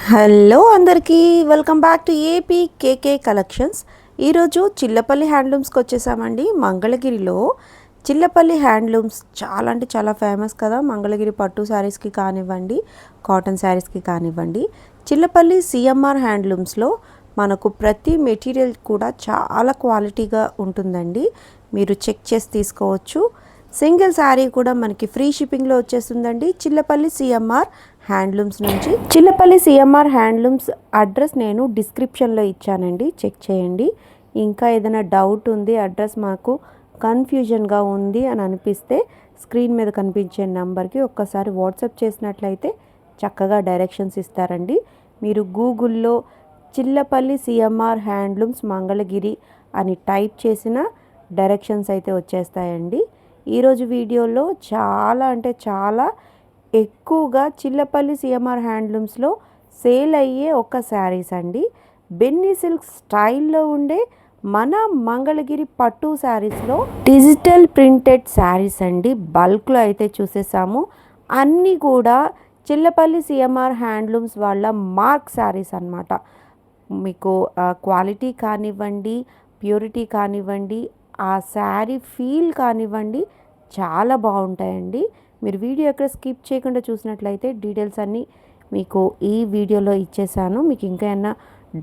Hello అందరికీ welcome back to AP KK collections. ఈరోజు చిల్లపల్లి హ్యాండ్లూమ్స్కి వచ్చేసామండి. మంగళగిరిలో చిల్లపల్లి హ్యాండ్లూమ్స్ చాలా అంటే చాలా ఫేమస్ కదా. మంగళగిరి పట్టు శారీస్కి కానివ్వండి, కాటన్ శారీస్కి కానివ్వండి, చిల్లపల్లి సిఎంఆర్ హ్యాండ్లూమ్స్లో మనకు ప్రతి మెటీరియల్ కూడా చాలా క్వాలిటీగా ఉంటుందండి. మీరు చెక్ చేసి తీసుకోవచ్చు. సింగిల్ శారీ కూడా మనకి ఫ్రీ షిప్పింగ్లో వచ్చేస్తుందండి చిల్లపల్లి సిఎంఆర్ హ్యాండ్లూమ్స్ నుంచి. చిల్లపల్లి సిఎంఆర్ హ్యాండ్లూమ్స్ అడ్రస్ నేను డిస్క్రిప్షన్లో ఇచ్చానండి, చెక్ చేయండి. ఇంకా ఏదైనా డౌట్ ఉంది, అడ్రస్ మాకు కన్ఫ్యూజన్గా ఉంది అని అనిపిస్తే స్క్రీన్ మీద కనిపించే నెంబర్కి ఒక్కసారి వాట్సాప్ చేసినట్లయితే చక్కగా డైరెక్షన్స్ ఇస్తారండి. మీరు గూగుల్లో చిల్లపల్లి సిఎంఆర్ హ్యాండ్లూమ్స్ మంగళగిరి అని టైప్ చేసిన డైరెక్షన్స్ అయితే వచ్చేస్తాయండి. ఈరోజు వీడియోలో చాలా అంటే చాలా ఎక్కువగా చిల్లపల్లి సిఎంఆర్ హ్యాండ్లూమ్స్లో సేల్ అయ్యే ఒక శారీస్ అండి. బెన్నీ సిల్క్ స్టైల్లో ఉండే మన మంగళగిరి పట్టు శారీస్లో డిజిటల్ ప్రింటెడ్ శారీస్ అండి. బల్క్లో అయితే చూసేసాము. అన్నీ కూడా చిల్లపల్లి సిఎంఆర్ హ్యాండ్లూమ్స్ వాళ్ళ మార్క్ శారీస్ అన్నమాట. మీకు క్వాలిటీ కానివ్వండి, ప్యూరిటీ కానివ్వండి, ఆ శారీ ఫీల్ కానివ్వండి, చాలా బాగుంటాయండి. మీరు వీడియో ఎక్కడ స్కిప్ చేయకుండా చూసినట్లయితే డీటెయిల్స్ అన్నీ మీకు ఈ వీడియోలో ఇచ్చేసాను. మీకు ఇంకా ఏమైనా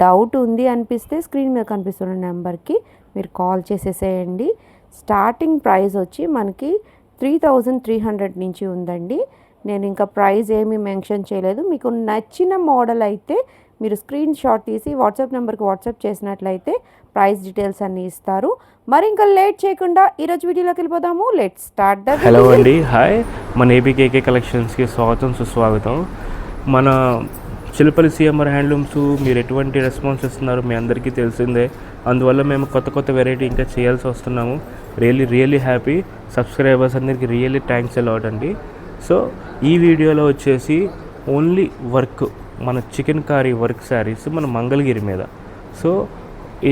డౌట్ ఉంది అనిపిస్తే స్క్రీన్ మీద కనిపిస్తున్న నెంబర్కి మీరు కాల్ చేసేసేయండి. స్టార్టింగ్ ప్రైస్ వచ్చి మనకి 3300 నుంచి ఉందండి. నేను ఇంకా ప్రైస్ ఏమీ మెన్షన్ చేయలేదు. మీకు నచ్చిన మోడల్ అయితే మీరు స్క్రీన్ షాట్ తీసి వాట్సాప్ నెంబర్కి వాట్సాప్ చేసినట్లయితే ప్రైస్ డీటెయిల్స్ అన్నీ ఇస్తారు. మరి ఇంకా లేట్ చేయకుండా ఈరోజు వీడియోలోకి వెళ్ళిపోదాము. Let's start the video. Hello అండి, హాయ్. మన ఏపీకేకే కలెక్షన్స్కి స్వాగతం, సుస్వాగతం. మన చిల్లపల్లి సిఎంఆర్ హ్యాండ్లూమ్స్ మీరు ఎటువంటి రెస్పాన్స్ ఇస్తున్నారు మీ అందరికీ తెలిసిందే. అందువల్ల మేము కొత్త కొత్త వెరైటీ ఇంకా చేయాల్సి వస్తున్నాము. Really happy. సబ్స్క్రైబర్స్ అందరికీ రియల్లీ థ్యాంక్స్ అలాట్ అండి. సో ఈ వీడియోలో వచ్చేసి ఓన్లీ వర్క్, మన చికెన్ కారీ వర్క్ శారీస్ మన మంగళగిరి మీద. సో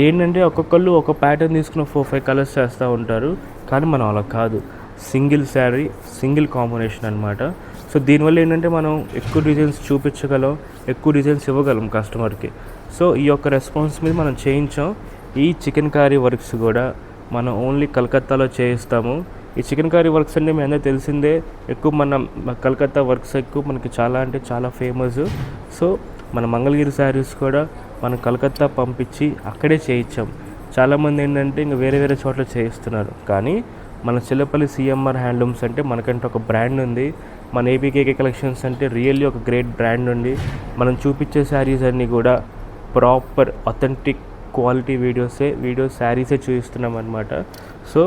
ఏంటంటే ఒక్కొక్కళ్ళు ఒక ప్యాటర్న్ తీసుకున్న 4-5 కలర్స్ చేస్తూ ఉంటారు, కానీ మనం అలా కాదు. సింగిల్ శారీ, సింగిల్ కాంబినేషన్ అనమాట. సో దీనివల్ల ఏంటంటే మనం ఎక్కువ డిజైన్స్ చూపించగలం, ఎక్కువ డిజైన్స్ ఇవ్వగలం కస్టమర్కి. సో ఈ యొక్క రెస్పాన్స్ మీద మనం చేయించాం. ఈ చికెన్ కారీ వర్క్స్ కూడా మనం ఓన్లీ కలకత్తాలో చేయిస్తాము. ఈ చికెన్ కారీ వర్క్స్ అంటే మీ అందరూ తెలిసిందే. ఎక్కువ మన కలకత్తా వర్క్స్ ఎక్కువ మనకి చాలా అంటే చాలా ఫేమస్. సో మన మంగళగిరి శారీస్ కూడా మనం కలకత్తా పంపించి అక్కడే చేయించాం. చాలామంది ఏంటంటే ఇంకా వేరే వేరే చోట్ల చేయిస్తున్నారు, కానీ మన చిల్లపల్లి సిఎంఆర్ హ్యాండ్లూమ్స్ అంటే మనకంటే ఒక బ్రాండ్ ఉంది. మన ఏపీకేకే కలెక్షన్స్ అంటే రియల్లీ ఒక గ్రేట్ బ్రాండ్ ఉంది. మనం చూపించే శారీస్ అన్నీ కూడా ప్రాపర్ అథెంటిక్ క్వాలిటీ శారీసే చూపిస్తున్నాం అనమాట. సో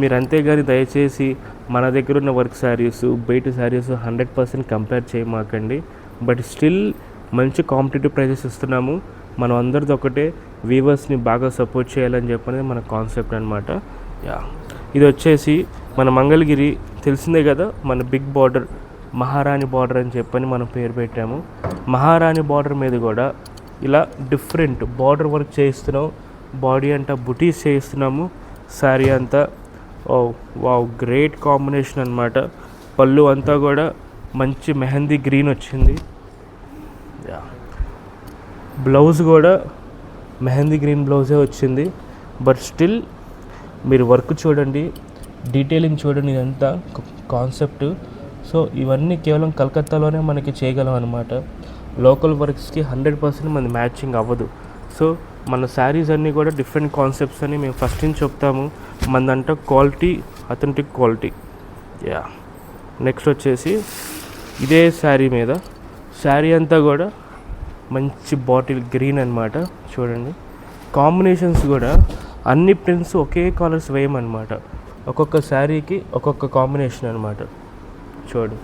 మీరు అంతేగాని దయచేసి మన దగ్గర ఉన్న వర్క్ శారీస్ బయట శారీస్ 100% కంపేర్ చేయమాకండి. బట్ స్టిల్ మంచి కాంపిటేటివ్ ప్రైజెస్ ఇస్తున్నాము. మనం అందరిది ఒకటే, వీవర్స్ని బాగా సపోర్ట్ చేయాలని చెప్పనేది మన కాన్సెప్ట్ అనమాట. ఇది వచ్చేసి మన మంగళగిరి తెలిసిందే కదా, మన బిగ్ బార్డర్ మహారాణి బార్డర్ అని చెప్పని మనం పేరు పెట్టాము. మహారాణి బార్డర్ మీద కూడా ఇలా డిఫరెంట్ బార్డర్ వర్క్ చేయిస్తున్నాం. బాడీ అంతా బుటీస్ చేయిస్తున్నాము. శారీ అంతా వావ్ గ్రేట్ కాంబినేషన్ అనమాట. పళ్ళు అంతా కూడా మంచి మెహందీ గ్రీన్ వచ్చింది. బ్లౌజ్ కూడా మెహందీ గ్రీన్ బ్లౌజే వచ్చింది. బట్ స్టిల్ మీరు వర్క్ చూడండి, డీటెయిలింగ్ చూడండి, ఇదంతా కాన్సెప్ట్. సో ఇవన్నీ కేవలం కలకత్తాలోనే మనకి చేయగలం అనమాట. లోకల్ వర్క్స్కి 100% మన మ్యాచింగ్ అవ్వదు. సో మన శారీస్ అన్నీ కూడా డిఫరెంట్ కాన్సెప్ట్స్ అని మేము ఫస్ట్ నుంచి చెప్తాము. మనదంట క్వాలిటీ, అథెంటిక్ క్వాలిటీ. నెక్స్ట్ వచ్చేసి ఇదే శారీ మీద శారీ అంతా కూడా మంచి బాటిల్ గ్రీన్ అనమాట. చూడండి కాంబినేషన్స్ కూడా అన్ని ప్రింట్స్ ఒకే కలర్స్ వేయమన్నమాట. ఒక్కొక్క శారీకి ఒక్కొక్క కాంబినేషన్ అనమాట. చూడు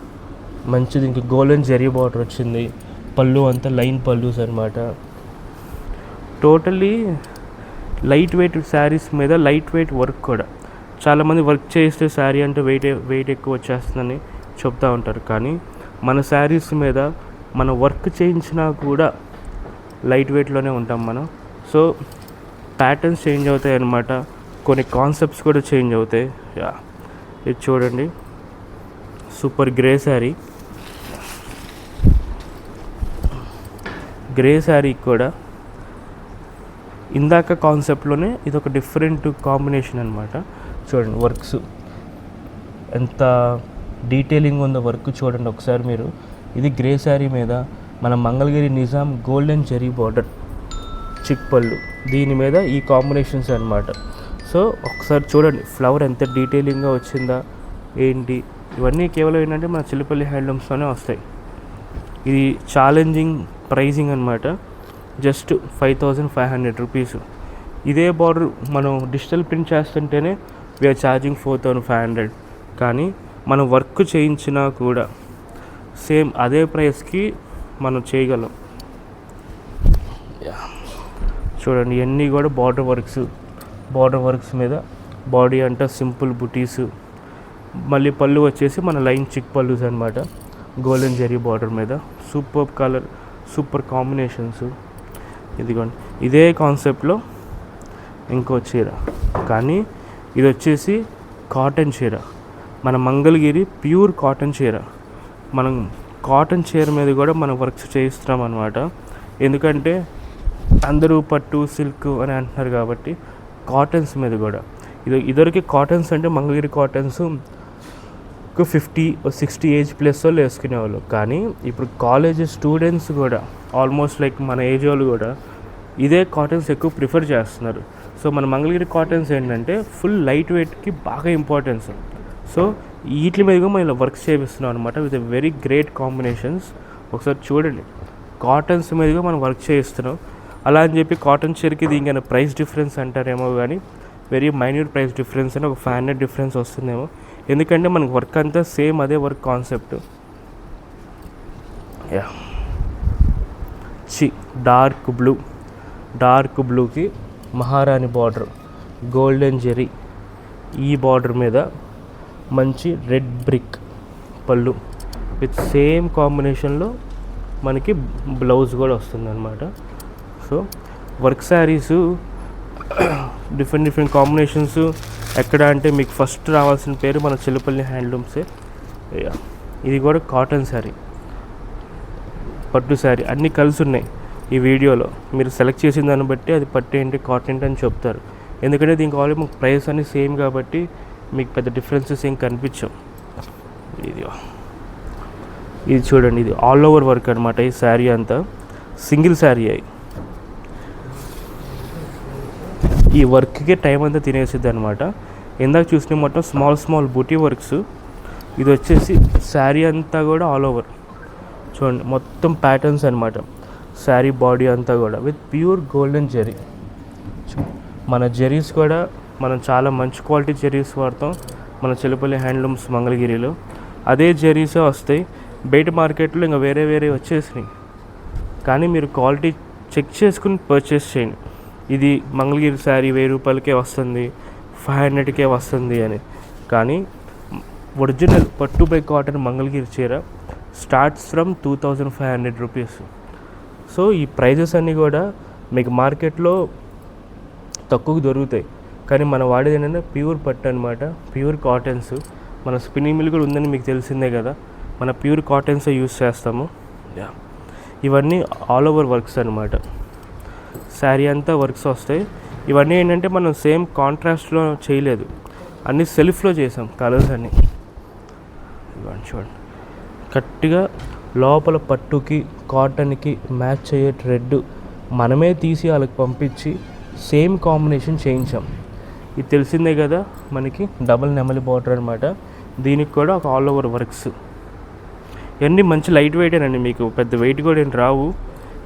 మంచిది. ఇంక గోల్డెన్ జెరీ బార్డర్ వచ్చింది. పళ్ళు అంతా లైన్ పళ్ళుస్ అనమాట. టోటల్లీ లైట్ వెయిట్ శారీస్ మీద లైట్ వెయిట్ వర్క్ కూడా. చాలామంది వర్క్ చేస్తే శారీ అంటే వెయిట్ ఎక్కువ వచ్చేస్తుందని చెప్తూ ఉంటారు, కానీ మన శారీస్ మీద మన వర్క్ చేయించినా కూడా లైట్ వెయిట్లోనే ఉంటాం మనం. సో ప్యాటర్న్స్ చేంజ్ అవుతాయి అన్నమాట, కొన్ని కాన్సెప్ట్స్ కూడా చేంజ్ అవుతాయి. ఇది చూడండి, super grey sari. Grey sari కూడా ఇందాక కాన్సెప్ట్లోనే ఇది ఒక డిఫరెంట్ కాంబినేషన్ అనమాట. చూడండి వర్క్స్ ఎంత డీటెయిలింగ్ ఉందో వర్క్ చూడండి ఒకసారి మీరు. ఇది గ్రే శారీ మీద మన మంగళగిరి నిజాం గోల్డెన్ జెరీ బార్డర్ చిక్ పళ్ళు, దీని మీద ఈ కాంబినేషన్స్ అనమాట. సో ఒకసారి చూడండి ఫ్లవర్ ఎంత డీటెయిలింగ్గా వచ్చిందా ఏంటి. ఇవన్నీ కేవలం ఏంటంటే మన చిల్లపల్లి హ్యాండ్లూమ్స్లోనే వస్తాయి. ఇది ఛాలెంజింగ్ ప్రైజింగ్ అనమాట, జస్ట్ 5500 రూపీస్. ఇదే బార్డర్ మనం డిజిటల్ ప్రింట్ చేస్తుంటేనే వీఆర్ ఛార్జింగ్ 4500. కానీ మనం వర్క్ చేయించినా కూడా సేమ్ అదే ప్రైస్కి మనం చేయగలం. చూడండి ఇవన్నీ కూడా బార్డర్ వర్క్స్ మీద బాడీ అంతా సింపుల్ బుటీస్, మళ్ళీ పళ్ళు వచ్చేసి మన లైన్ చిక్ పళ్ళుస్ అనమాట. గోల్డెన్ జెరీ బార్డర్ మీద సూపర్ కలర్, సూపర్ కాంబినేషన్స్. ఇదిగోండి ఇదే కాన్సెప్ట్లో ఇంకో చీర, కానీ ఇది వచ్చేసి కాటన్ చీర, మన మంగళగిరి ప్యూర్ కాటన్ చీర. మనం కాటన్ చీర మీద కూడా మనం వర్క్స్ చేయిస్తున్నాం అనమాట. ఎందుకంటే అందరూ పట్టు సిల్క్ అని అంటున్నారు కాబట్టి కాటన్స్ మీద కూడా ఇదివరకు కాటన్స్ అంటే మంగళగిరి కాటన్స్ 50-60 ఏజ్ ప్లస్ వాళ్ళు వేసుకునేవాళ్ళు. కానీ ఇప్పుడు కాలేజ్ స్టూడెంట్స్ కూడా ఆల్మోస్ట్ లైక్ మన ఏజ్ వాళ్ళు కూడా ఇదే కాటన్స్ ఎక్కువ ప్రిఫర్ చేస్తున్నారు. సో మన మంగళగిరి కాటన్స్ ఏంటంటే ఫుల్ లైట్ వెయిట్కి బాగా ఇంపార్టెన్స్. సో వీటి మీద మనం ఇలా వర్క్ చేపిస్తున్నాం అనమాట విత్ వెరీ గ్రేట్ కాంబినేషన్స్. ఒకసారి చూడండి కాటన్స్ మీదుగా మనం వర్క్ చేయిస్తున్నాం. అలా అని చెప్పి కాటన్ చీరకి దీనికైనా ప్రైస్ డిఫరెన్స్ అంటారేమో, కానీ వెరీ మైన్యూట్ ప్రైస్ డిఫరెన్స్ అని ఒక 500 డిఫరెన్స్ వస్తుందేమో. ఎందుకంటే మనకి వర్క్ అంతా సేమ్ అదే వర్క్ కాన్సెప్ట్. డార్క్ బ్లూకి మహారాణి బార్డర్ గోల్డెన్ జెరీ, ఈ బార్డర్ మీద మంచి రెడ్ బ్రిక్ పళ్ళు విత్ సేమ్ కాంబినేషన్లో మనకి బ్లౌజ్ కూడా వస్తుంది అనమాట. So work saris different combinations ఎక్కడ అంటే మీకు ఫస్ట్ రావాల్సిన పేరు మన చిల్లపల్లి హ్యాండ్లూమ్సే. ఇది కూడా కాటన్ శారీ, పట్టు శారీ అన్నీ కలిసి ఉన్నాయి ఈ వీడియోలో. మీరు సెలెక్ట్ చేసిన దాన్ని బట్టి అది పట్టు ఏంటి కాటన్ ఏంటి అని చెప్తారు. ఎందుకంటే దీనికి ఆల్రెడీ మీకు ప్రైస్ అన్నీ సేమ్ కాబట్టి మీకు పెద్ద డిఫరెన్సెస్ ఏం కనిపించవు. ఇది చూడండి, ఇది ఆల్ ఓవర్ వర్క్ అనమాట. ఈ శారీ అంతా సింగిల్ శారీ అయ్యి ఈ వర్క్కి టైం అంతా తినేసిద్ది అనమాట. ఇందాక చూసిన మొత్తం స్మాల్ బూటీ వర్క్స్, ఇది వచ్చేసి శారీ అంతా కూడా ఆల్ ఓవర్ చూడండి మొత్తం ప్యాటర్న్స్ అనమాట. శారీ బాడీ అంతా కూడా విత్ ప్యూర్ గోల్డెన్ జెరీ. మన జెరీస్ కూడా మనం చాలా మంచి క్వాలిటీ జెరీస్ వాడతాం మన చిల్లపల్లి హ్యాండ్లూమ్స్ మంగళగిరిలో. అదే జెరీసే వస్తాయి, బయట మార్కెట్లో ఇంకా వేరే వచ్చేసినాయి. కానీ మీరు క్వాలిటీ చెక్ చేసుకుని పర్చేస్ చేయండి. ఇది మంగళగిరి శారీ 1000 రూపాయలకే వస్తుంది, 500కే వస్తుంది అని. కానీ ఒరిజినల్ పట్టు బై కాటన్ మంగళగిరి చీర స్టార్ట్స్ ఫ్రమ్ 2500 రూపీస్. సో ఈ ప్రైజెస్ అన్నీ కూడా మీకు మార్కెట్లో తక్కువకు దొరుకుతాయి. కానీ మనం వాడేది ఏంటంటే ప్యూర్ పట్టు అనమాట, ప్యూర్ కాటన్స్. మన స్పిన్నింగ్ మిల్ కూడా ఉందని మీకు తెలిసిందే కదా, మన ప్యూర్ కాటన్సే యూస్ చేస్తాము. ఇవన్నీ ఆల్ ఓవర్ వర్క్స్ అనమాట. శారీ అంతా వర్క్స్ వస్తాయి. ఇవన్నీ ఏంటంటే మనం సేమ్ కాంట్రాస్ట్లో చేయలేదు, అన్నీ సెల్ఫ్లో చేసాం. కలర్స్ అన్నీ ఇవన్నీ చూడండి కరెక్ట్గా లోపల పట్టుకి కాటన్కి మ్యాచ్ అయ్యే థ్రెడ్ మనమే తీసి వాళ్ళకి పంపించి సేమ్ కాంబినేషన్ చేయించాం. ఇది తెలిసిందే కదా మనకి డబుల్ నెమలి బార్డర్ అనమాట. దీనికి కూడా ఒక ఆల్ ఓవర్ వర్క్స్. ఇవన్నీ మంచి లైట్ వెయిటేనండి, మీకు పెద్ద వెయిట్ కూడా ఏం రావు.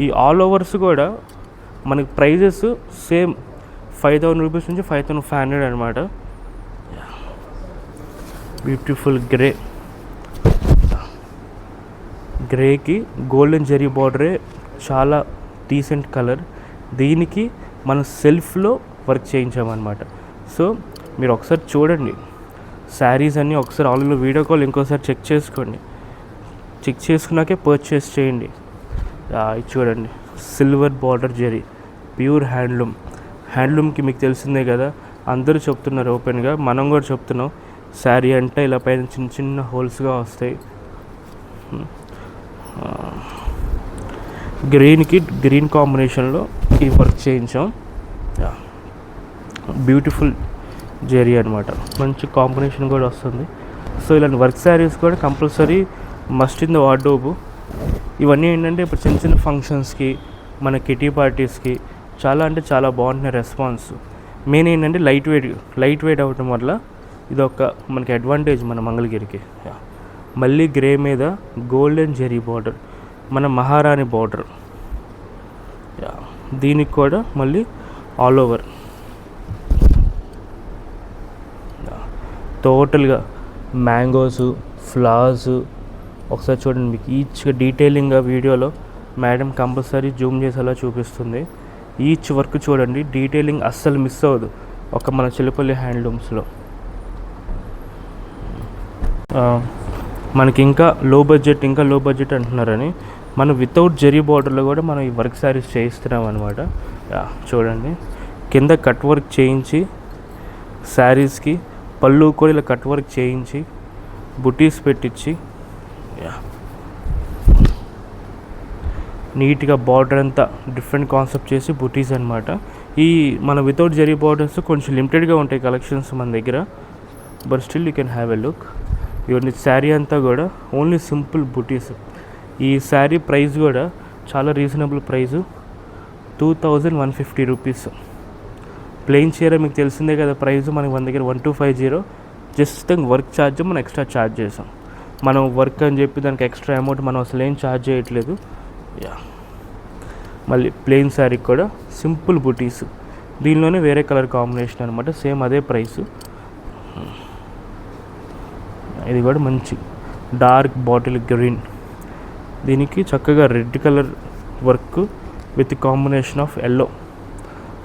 ఈ ఆల్ ఓవర్స్ కూడా మనకి ప్రైజెస్ సేమ్ 5000 రూపీస్ నుంచి 5500 అనమాట. బ్యూటిఫుల్ గ్రేకి గోల్డెన్ జెరీ బార్డరే చాలా డీసెంట్ కలర్. దీనికి మనం సెల్ఫ్లో వర్క్ చేయించామన్నమాట. సో మీరు ఒకసారి చూడండి శారీస్ అన్నీ, ఒకసారి ఆన్లైన్లో వీడియో కాల్ ఇంకోసారి చెక్ చేసుకోండి. చెక్ చేసుకున్నాకే పర్చేస్ చేయండి. ఇది చూడండి సిల్వర్ బార్డర్ జెరీ ప్యూర్ హ్యాండ్లూమ్కి మీకు తెలిసిందే కదా, అందరూ చెప్తున్నారు ఓపెన్గా, మనం కూడా చెప్తున్నాం. శారీ అంటే ఇలా పైన చిన్న హోల్స్గా వస్తాయి. గ్రీన్ కాంబినేషన్లో ఈ వర్క్ చేయించాం. బ్యూటిఫుల్ జెరీ అనమాట, మంచి కాంబినేషన్ కూడా వస్తుంది. సో ఇలాంటి వర్క్ శారీస్ కూడా compulsory must in the wardrobe. ఇవన్నీ ఏంటంటే ఇప్పుడు చిన్న చిన్న ఫంక్షన్స్కి, మన కిటీ పార్టీస్కి చాలా అంటే చాలా బాగుంటున్నాయి రెస్పాన్స్. మెయిన్ ఏంటంటే లైట్ వెయిట్ అవ్వటం వల్ల ఇది ఒక మనకి అడ్వాంటేజ్ మన మంగళగిరికి. మళ్ళీ గ్రే మీద గోల్డెన్ జెరీ బార్డర్, మన మహారాణి బార్డర్. దీనికి కూడా మళ్ళీ ఆల్ ఓవర్ టోటల్గా మ్యాంగోస్, ఫ్లవర్స్. ఒకసారి చూడండి, మీకు ఈచ్గా డీటెయిలింగ్గా వీడియోలో మేడం కంపల్సరీ జూమ్ చేసేలా చూపిస్తుంది. ఈచ్ వర్క్ చూడండి, డీటెయిలింగ్ అస్సలు మిస్ అవ్వదు ఒక మన చిల్లపల్లి హ్యాండ్లూమ్స్లో. మనకి ఇంకా లో బడ్జెట్ అంటున్నారని మనం వితౌట్ జెరీ బార్డర్లో కూడా మనం ఈ వర్క్ శారీస్ చేయిస్తున్నాం అనమాట. చూడండి, కింద కట్ వర్క్ చేయించి శారీస్కి పళ్ళు కూడా ఇలా కట్ వర్క్ చేయించి బుటీస్ పెట్టించి నీట్గా బార్డర్ అంతా డిఫరెంట్ కాన్సెప్ట్ చేసి బుటీస్ అనమాట. ఈ మన వితౌట్ జెరీ బార్డర్స్ కొంచెం లిమిటెడ్గా ఉంటాయి కలెక్షన్స్ మన దగ్గర, but still you can have a look. ఇవన్నీ శారీ అంతా కూడా ఓన్లీ సింపుల్ బుటీస్. ఈ శారీ ప్రైస్ కూడా చాలా రీజనబుల్ ప్రైజు, 2150 రూపీస్. ప్లెయిన్ చీర మీకు తెలిసిందే కదా ప్రైస్, మనకి మన దగ్గర 1250. జస్ట్ వర్క్ ఛార్జ్ మనం ఎక్స్ట్రా ఛార్జ్ చేసాం. మనం వర్క్ అని చెప్పి దానికి ఎక్స్ట్రా అమౌంట్ మనం అసలు ఏం ఛార్జ్ చేయట్లేదు. మళ్ళీ ప్లెయిన్ శారీకి కూడా సింపుల్ బుటీస్, దీనిలోనే వేరే కలర్ కాంబినేషన్ అనమాట, సేమ్ అదే ప్రైసు. ఇది కూడా మంచి డార్క్ బాటిల్ గ్రీన్, దీనికి చక్కగా red colour work with combination of yellow.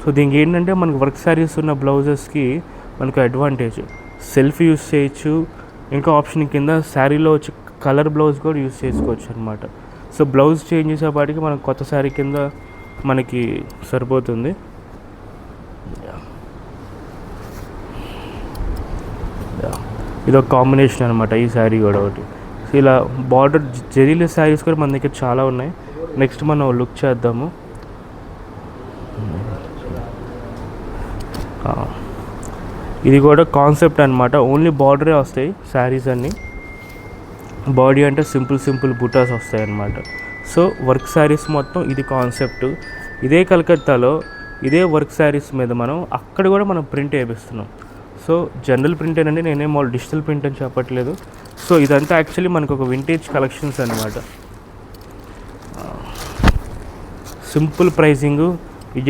So దీనికి ఏంటంటే మనకు వర్క్ శారీస్ ఉన్న బ్లౌజెస్కి మనకు అడ్వాంటేజ్, సెల్ఫ్ యూస్ చేయొచ్చు. ఇంకా ఆప్షన్ కింద శారీలో వచ్చి కలర్ బ్లౌజ్ కూడా యూస్ చేసుకోవచ్చు అనమాట. సో బ్లౌజ్ చేంజ్ చేసేపాటికి మనకు కొత్త శారీ కింద మనకి సరిపోతుంది. ఇది ఒక కాంబినేషన్ అనమాట ఈ శారీ కూడా ఒకటి. సో ఇలా బార్డర్ జెరీలెస్ శారీస్ కూడా మన దగ్గర చాలా ఉన్నాయి. నెక్స్ట్ మనం లుక్ చేద్దాము. ఇది కూడా కాన్సెప్ట్ అనమాట, ఓన్లీ బార్డరే వస్తాయి శారీస్ అన్నీ. బాడీ అంటే సింపుల్ బుటాస్ వస్తాయి అన్నమాట. సో వర్క్ శారీస్ మొత్తం ఇది కాన్సెప్ట్. ఇదే కలకత్తాలో ఇదే వర్క్ శారీస్ మీద మనం అక్కడ కూడా మనం ప్రింట్ వేపిస్తున్నాం. సో జనరల్ ప్రింట్ ఏనండి, నేనేం వాళ్ళు డిజిటల్ ప్రింట్ అని చెప్పట్లేదు. సో ఇదంతా యాక్చువల్లీ మనకు ఒక వింటేజ్ కలెక్షన్స్ అనమాట. సింపుల్ ప్రైజింగు,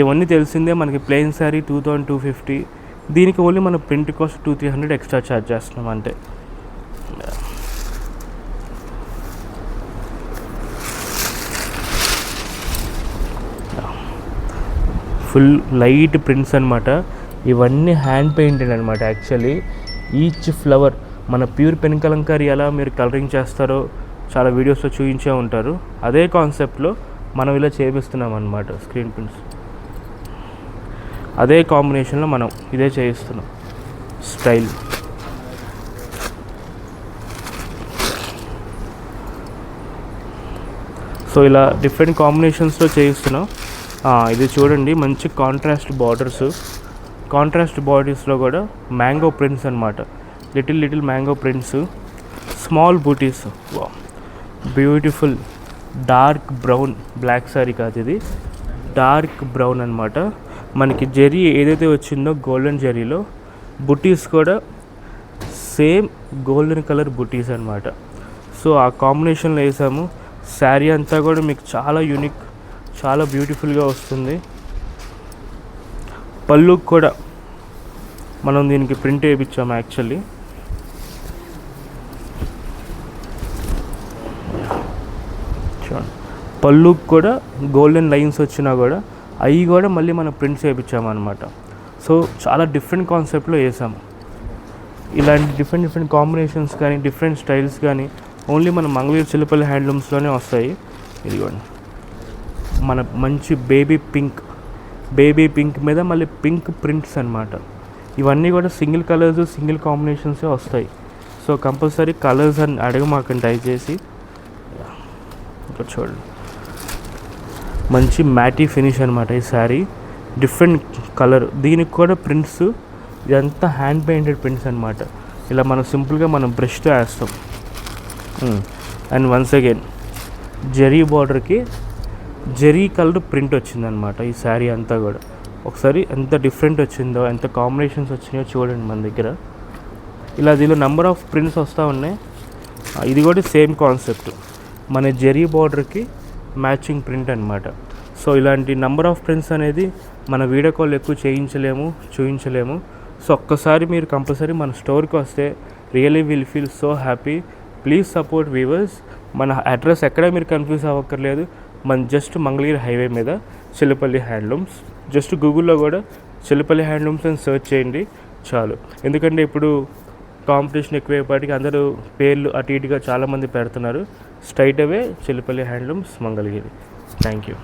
ఇవన్నీ తెలిసిందే మనకి. ప్లెయిన్ శారీ 2250, దీనికి ఓన్లీ మన ప్రింట్ కాస్ట్ 200-300 ఎక్స్ట్రా ఛార్జ్ చేస్తున్నాం అంటే. ఫుల్ లైట్ ప్రింట్స్ అనమాట. ఇవన్నీ హ్యాండ్ పెయింటెడ్ అనమాట యాక్చువల్లీ. ఈచ్ ఫ్లవర్ మన ప్యూర్ పెన్ కలంకారీ ఎలా మీరు కలరింగ్ చేస్తారో చాలా వీడియోస్లో చూపించే ఉంటారు, అదే కాన్సెప్ట్లో మనం ఇలా చేపిస్తున్నాం అనమాట. స్క్రీన్ ప్రింట్స్ అదే కాంబినేషన్లో మనం ఇదే చేయిస్తున్నాం స్టైల్. సో ఇలా డిఫరెంట్ కాంబినేషన్స్లో చేయిస్తున్నాం. ఇది చూడండి, మంచి కాంట్రాస్ట్ బార్డర్స్లో కూడా మ్యాంగో ప్రింట్స్ అనమాట. లిటిల్ మ్యాంగో ప్రింట్స్, స్మాల్ బూటీస్. Beautiful dark brown, black sari కాదు ఇది, డార్క్ బ్రౌన్ అనమాట. మనకి జెరీ ఏదైతే వచ్చిందో గోల్డెన్ జెరీలో బుటీస్ కూడా సేమ్ గోల్డెన్ కలర్ బుటీస్ అనమాట. సో ఆ కాంబినేషన్లో వేసాము. శారీ అంతా కూడా మీకు చాలా యూనిక్, చాలా బ్యూటిఫుల్గా వస్తుంది. పళ్ళుకి కూడా మనం దీనికి ప్రింట్ వేయించాము యాక్చువల్లీ. చూడండి, పళ్ళుకి కూడా గోల్డెన్ లైన్స్ వచ్చినా కూడా అవి కూడా మళ్ళీ మనం ప్రింట్స్ వేయించాము అనమాట. సో చాలా డిఫరెంట్ కాన్సెప్ట్లో వేసాము. ఇలాంటి డిఫరెంట్ కాంబినేషన్స్ కానీ డిఫరెంట్ స్టైల్స్ కానీ ఓన్లీ మన మంగళగిరి చిల్లపల్లి హ్యాండ్లూమ్స్లోనే వస్తాయి. ఇదిగోండి, మన మంచి బేబీ పింక్ మీద మళ్ళీ పింక్ ప్రింట్స్ అనమాట. ఇవన్నీ కూడా సింగిల్ కలర్స్, సింగిల్ కాంబినేషన్సే వస్తాయి. సో కంపల్సరీ కలర్స్ అని అడగమాకండి దయచేసి. ఇంకా చూడండి, మంచి మ్యాటీ ఫినిష్ అనమాట ఈ శారీ. డిఫరెంట్ కలర్, దీనికి కూడా ప్రింట్స్ ఇదంతా హ్యాండ్ పెయింటెడ్ ప్రింట్స్ అనమాట. ఇలా మనం సింపుల్గా మనం బ్రష్తో వేస్తాం. అండ్ వన్స్ అగైన్ జరీ బార్డర్కి జరీ కలర్ ప్రింట్ వచ్చిందనమాట ఈ శారీ అంతా కూడా. ఒకసారి ఎంత డిఫరెంట్ వచ్చిందో, ఎంత కాంబినేషన్స్ వచ్చినాయో చూడండి మన దగ్గర. ఇలా దీనిలో నెంబర్ ఆఫ్ ప్రింట్స్ వస్తూ ఉన్నాయి. ఇది కూడా సేమ్ కాన్సెప్ట్, మన జరీ బార్డర్కి మ్యాచింగ్ ప్రింట్ అనమాట. సో ఇలాంటి నెంబర్ ఆఫ్ ప్రింట్స్ అనేది మన వీడియో కాల్ ఎక్కువ చూపించలేము. సో ఒక్కసారి మీరు కంపల్సరీ మన స్టోర్కి వస్తే really will feel so happy. Please support weavers. మన అడ్రస్ ఎక్కడ మీరు కన్ఫ్యూజ్ అవ్వక్కర్లేదు. మన జస్ట్ మంగళగిరి హైవే మీద చిల్లపల్లి హ్యాండ్లూమ్స్. జస్ట్ గూగుల్లో కూడా చిల్లపల్లి హ్యాండ్లూమ్స్ అని సెర్చ్ చేయండి చాలు. ఎందుకంటే ఇప్పుడు కాంపిటీషన్ ఎక్కువైపాటికి అందరూ పేర్లు అటు ఇటుగా చాలామంది పెడుతున్నారు. Straight away Chillapalli handlooms Mangalagiri. Thank you.